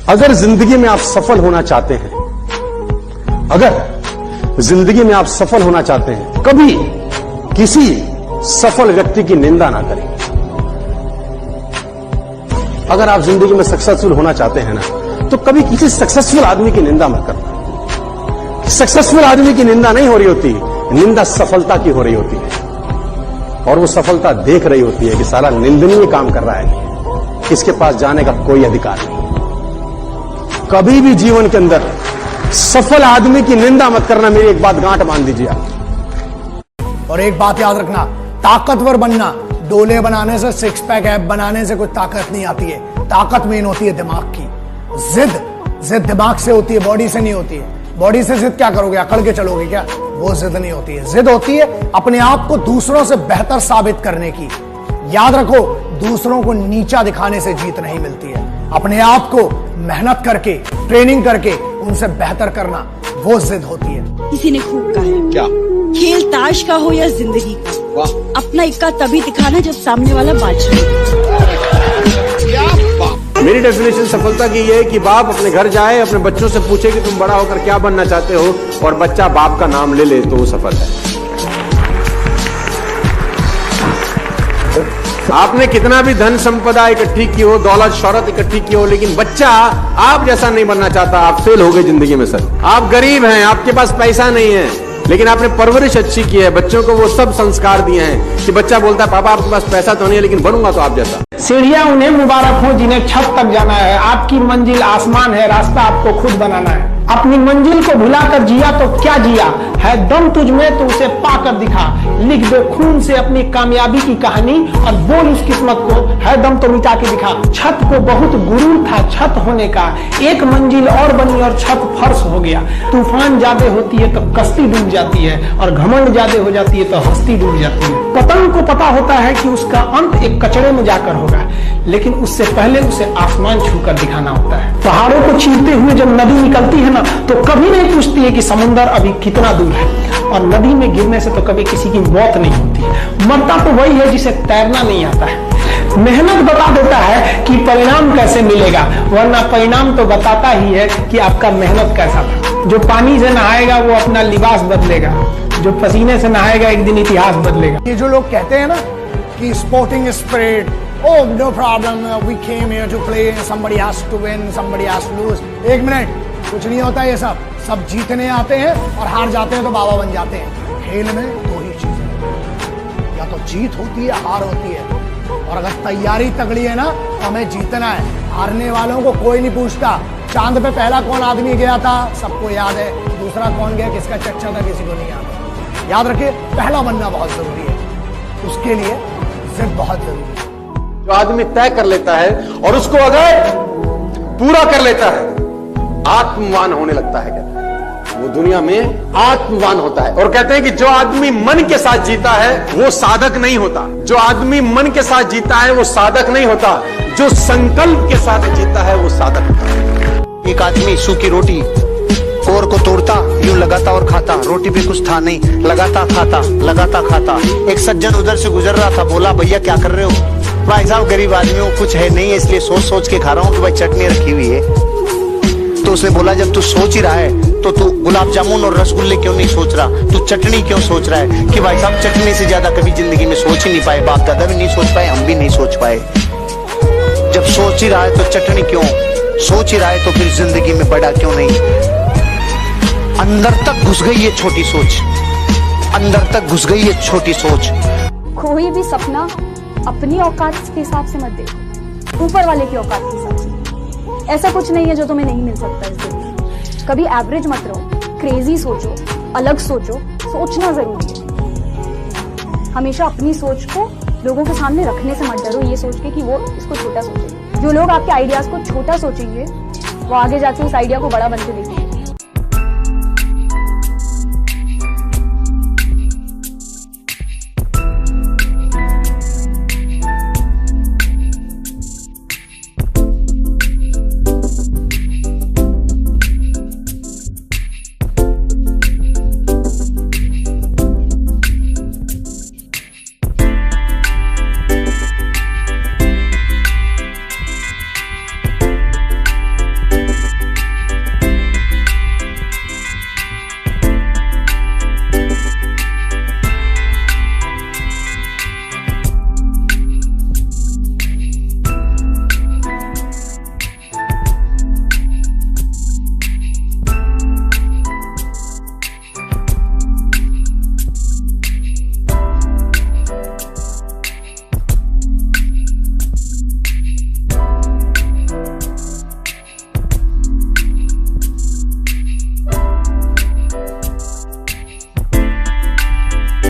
अगर जिंदगी में आप सफल होना चाहते हैं, अगर जिंदगी में आप सफल होना चाहते हैं, कभी किसी सफल व्यक्ति की निंदा ना करें। अगर आप जिंदगी में सक्सेसफुल होना चाहते हैं ना, तो कभी किसी सक्सेसफुल आदमी की निंदा मत करना। सक्सेसफुल आदमी की निंदा नहीं हो रही होती, निंदा सफलता की हो रही होती है, और वो सफलता देख रही होती है कि साला निंदनीय काम कर रहा है, इसके पास जाने का कोई अधिकार नहीं। कभी भी जीवन के अंदर सफल आदमी की निंदा मत करना। मेरी एक बात गांठ बांध दीजिए आप। और एक बात याद रखना, ताकतवर बनना डोले बनाने से, सिक्स पैक ऐप बनाने से कोई ताकत नहीं आती है। ताकत मेन होती है दिमाग की। जिद दिमाग से होती है, बॉडी से नहीं होती है। बॉडी से जिद क्या करोगे, अकड़ के चलोगे क्या? वो जिद नहीं होती है। जिद होती है अपने आप को दूसरों से बेहतर साबित करने की। याद रखो, दूसरों को नीचा दिखाने से जीत नहीं मिलती है। अपने आप को मेहनत करके, ट्रेनिंग करके उनसे बेहतर करना, वो जिद होती है। किसी ने खूब कहा है, क्या खेल ताश का हो या जिंदगी का, अपना इक्का तभी दिखाना जब सामने वाला बादशाह। मेरी डेफिनेशन सफलता की ये है कि बाप अपने घर जाए, अपने बच्चों से पूछे कि तुम बड़ा होकर क्या बनना चाहते हो, और बच्चा बाप का नाम ले ले, तो वो सफल है। आपने कितना भी धन संपदा इकट्ठी की हो, दौलत शौहरत इकट्ठी की हो, लेकिन बच्चा आप जैसा नहीं बनना चाहता, आप फेल हो गए जिंदगी में। सर, आप गरीब हैं, आपके पास पैसा नहीं है, लेकिन आपने परवरिश अच्छी की है, बच्चों को वो सब संस्कार दिए हैं कि बच्चा बोलता है पापा आपके पास पैसा तो नहीं है, लेकिन बनूंगा तो आप जैसा। सीढ़ियां उन्हें मुबारक हो जिन्हें छत तक जाना है। आपकी मंजिल आसमान है, रास्ता आपको खुद बनाना है। अपनी मंजिल को भुलाकर जिया तो क्या जिया है, दम तुझ में तो उसे पाकर दिखा। लिख दे खून से अपनी कामयाबी की कहानी और बोल उस किस्मत को, है दम तो मिटा के दिखा। छत को बहुत गुरूर था छत होने का, एक मंजिल और बनी और छत फर्श हो गया। तूफान ज्यादा होती है तो कश्ती डूब जाती है, और घमंड ज्यादा हो जाती है तो हस्ती डूब जाती है। पतंग को पता होता है कि उसका अंत एक कचड़े में जाकर होगा, लेकिन उससे पहले उसे आसमान छूकर दिखाना होता है। पहाड़ों को चीरते हुए जब नदी निकलती है ना, तो कभी नहीं पूछती है कि समुद्र अभी कितना दूर है, और नदी में गिरने से तो कभी किसी की मौत नहीं होती। मरता तो वही है जिसे तैरना नहीं आता है। मेहनत बता देता है कि परिणाम कैसे मिलेगा, वरना परिणाम तो बताता ही है कि आपका मेहनत कैसा था। जो पानी से नहाएगा वो अपना लिबास बदलेगा, जो पसीने से नहाएगा एक दिन इतिहास बदलेगा। ये जो लोग कहते हैं ना कि sporting spirit, oh no problem, we came here to play, somebody has to win, somebody has to lose। एक मिनट, कुछ नहीं होता ये सब जीतने आते हैं और हार जाते हैं तो बाबा बन जाते हैं। खेल में दो ही चीजें, या तो जीत होती है, हार होती है। और अगर तैयारी तगड़ी है ना, तो हमें जीतना है। हारने वालों को कोई नहीं पूछता। चांद पे पहला कौन आदमी गया था सबको याद है, दूसरा कौन गया, किसका चच्चा था, किसी को नहीं याद है। याद रखिए, पहला बनना बहुत जरूरी है, उसके लिए जिद बहुत जरूरी है। जो आदमी तय कर लेता है और उसको अगर पूरा कर लेता है, आत्मवान होने लगता है। कहते हैं वो दुनिया में आत्मवान होता है। और कहते हैं कि जो आदमी मन के साथ जीता है वो साधक नहीं होता। जो आदमी मन के साथ जीता है वो साधक नहीं होता, जो संकल्प के साथ जीता है वो साधक होता है। एक आदमी सूखी रोटी कोर को तोड़ता, यूं लगाता और खाता। रोटी पे कुछ था नहीं, लगाता खाता, लगाता खाता। एक सज्जन उधर से गुजर रहा था, बोला भैया क्या कर रहे हो? भाई साहब गरीब आदमियों कुछ है नहीं है, इसलिए सोच सोच के खा रहा हूँ कि भाई चटनी रखी हुई है। तो उसने बोला जब तू सोच ही रहा है तो तू गुलाब जामुन और रसगुल्ले क्यों नहीं सोच रहा, तू चटनी क्यों सोच रहा है? कि भाई साहब चटनी से ज्यादा कभी जिंदगी में सोच ही नहीं पाए, बाप दादा भी नहीं सोच पाए, हम भी नहीं सोच पाए। जब सोच ही रहा है तो चटनी क्यों, सोच ही रहा है तो फिर जिंदगी में बड़ा क्यों नहीं? अंदर तक घुस गई ये छोटी सोच, अंदर तक घुस गई ये छोटी सोच। कोई भी सपना अपनी औकात के हिसाब से मत देखो, ऊपर वाले की औकात के हिसाब से। ऐसा कुछ नहीं है जो तुम्हें नहीं मिल सकता इस दुनिया। कभी एवरेज मत रहो, क्रेजी सोचो, अलग सोचो। सोचना जरूरी है। हमेशा अपनी सोच को लोगों के सामने रखने से मत डरो, ये सोच के कि वो इसको छोटा सोचेंगे। जो लोग आपके आइडियाज को छोटा सोचेंगे, वो आगे जाके उस आइडिया को बड़ा बनते देखेंगे।